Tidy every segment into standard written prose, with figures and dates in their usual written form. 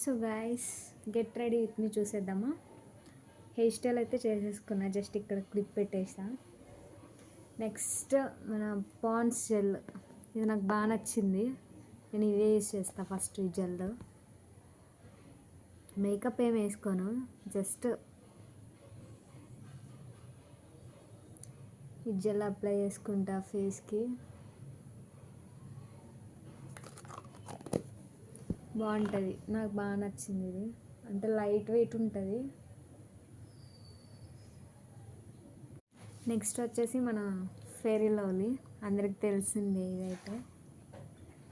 So guys, get ready with me చూసేద్దామా. Hair style అయితే చేసేసుకున్నా, జస్ట్ ఇక్కడ క్లిప్ పెట్టేసా. నెక్స్ట్ మన పాండ్స్ జెల్, ఇది నాకు బాగా నచ్చింది. నేను ఇవే యూస్ చేస్తాను ఫస్ట్. ఈ జెల్ మేకప్ ఏం వేసుకోను, జస్ట్ ఈ జెల్ అప్లై చేసుకుంటా ఫేస్కి. బాగుంటుంది, నాకు బాగా నచ్చింది ఇది. అంటే లైట్ వెయిట్ ఉంటుంది. నెక్స్ట్ వచ్చేసి మన ఫెయిర్ లవ్లీ, అందరికి తెలిసిందే ఇదైతే.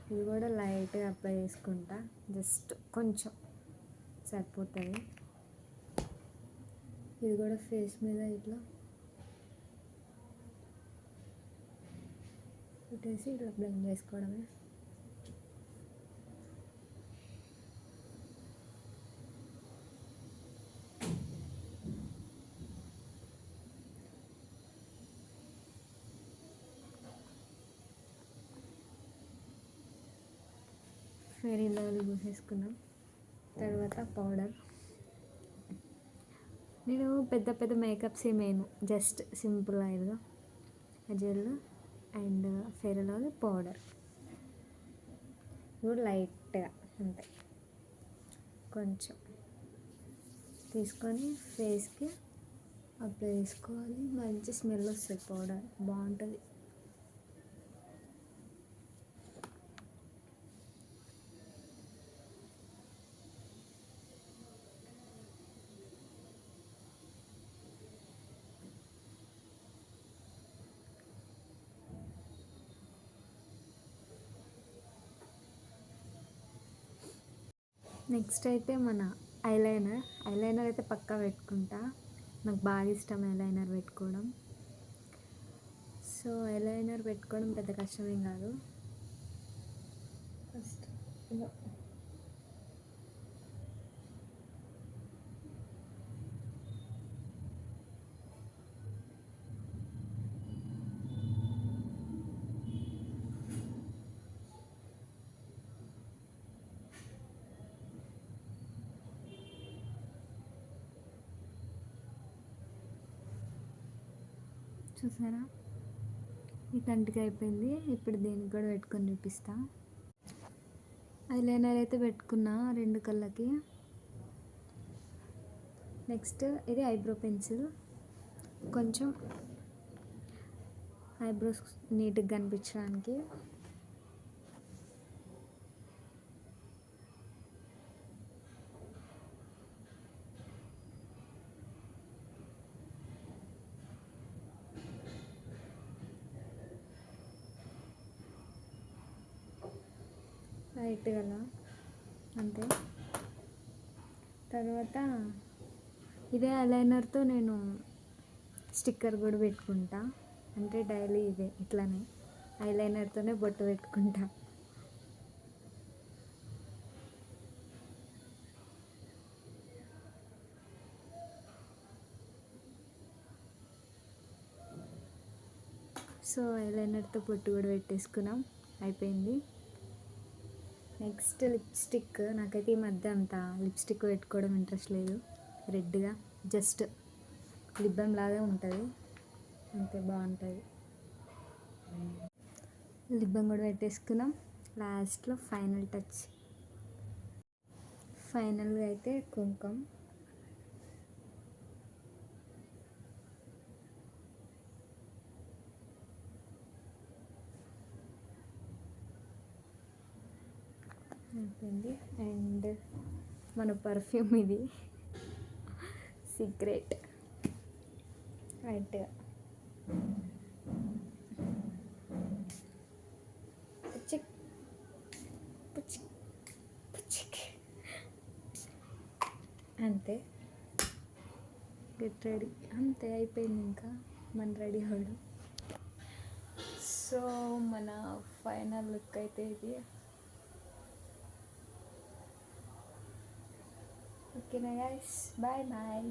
ఇది కూడా లైట్గా అప్లై చేసుకుంటా, జస్ట్ కొంచెం సరిపోతుంది. ఇది కూడా ఫేస్ మీద ఇట్లా పెట్టేసి ఇట్లా బ్లెండ్ చేసుకోవడమే. ఫెయిర్ లవ్లీ పూసేసుకున్నాం. తర్వాత పౌడర్. నేను పెద్ద పెద్ద మేకప్స్ ఏమేను, జస్ట్ సింపుల్ ఐదుగా gel and fair lovely powder కూడా లైట్గా అంతే కొంచెం తీసుకొని ఫేస్కి అప్లై చేసుకోవాలి. మంచి స్మెల్ వస్తుంది, పౌడర్ బాగుంటుంది. నెక్స్ట్ అయితే మన ఐలైనర్ అయితే పక్కా పెట్టుకుంటా. నాకు బాగా ఇష్టం ఐలైనర్ పెట్టుకోవడం. సో ఐలైనర్ పెట్టుకోవడం పెద్ద కష్టమేం కాదు. ఫస్ట్ చూసారా, ఈ కంటికి అయిపోయింది. ఇప్పుడు దీనికి కూడా పెట్టుకొని చూపిస్తా. ఐలైనర్ అయితే పెట్టుకున్నా రెండు కళ్ళకి. నెక్స్ట్ ఇది ఐబ్రో పెన్సిల్, కొంచెం ఐబ్రోస్ నీట్గా కనిపించడానికి. లైట్గా అంతే. తర్వాత ఇదే ఐలైనర్తో నేను స్టిక్కర్ కూడా పెట్టుకుంటా. అంటే డైలీ ఇదే ఇట్లానే ఐలైనర్తోనే బొట్టు పెట్టుకుంటా. సో ఐలైనర్తో బొట్టు కూడా పెట్టేసుకున్నాం, అయిపోయింది. Next lipstick. నాకైతే ఈ మధ్య అంత లిప్స్టిక్ పెట్టుకోవడం ఇంట్రెస్ట్ లేదు. రెడ్గా జస్ట్ లిప్ బామ్ లాగా ఉంటుంది, అంతే, బాగుంటుంది. లిప్ బామ్ కూడా పెట్టేసుకున్నాం. లాస్ట్లో ఫైనల్ టచ్, ఫైనల్గా అయితే కుంకుమ. అయిపోయింది. అండ్ మన పర్ఫ్యూమ్ ఇది సీక్రెట్. రైట్గా అంతే, గెట్ రెడీ. అంతే అయిపోయింది, ఇంకా మన రెడీ అవ్వడం. సో మన ఫైనల్ లుక్ అయితే ఇది. ఓకేనా గైస్, బాయ్ బాయ్.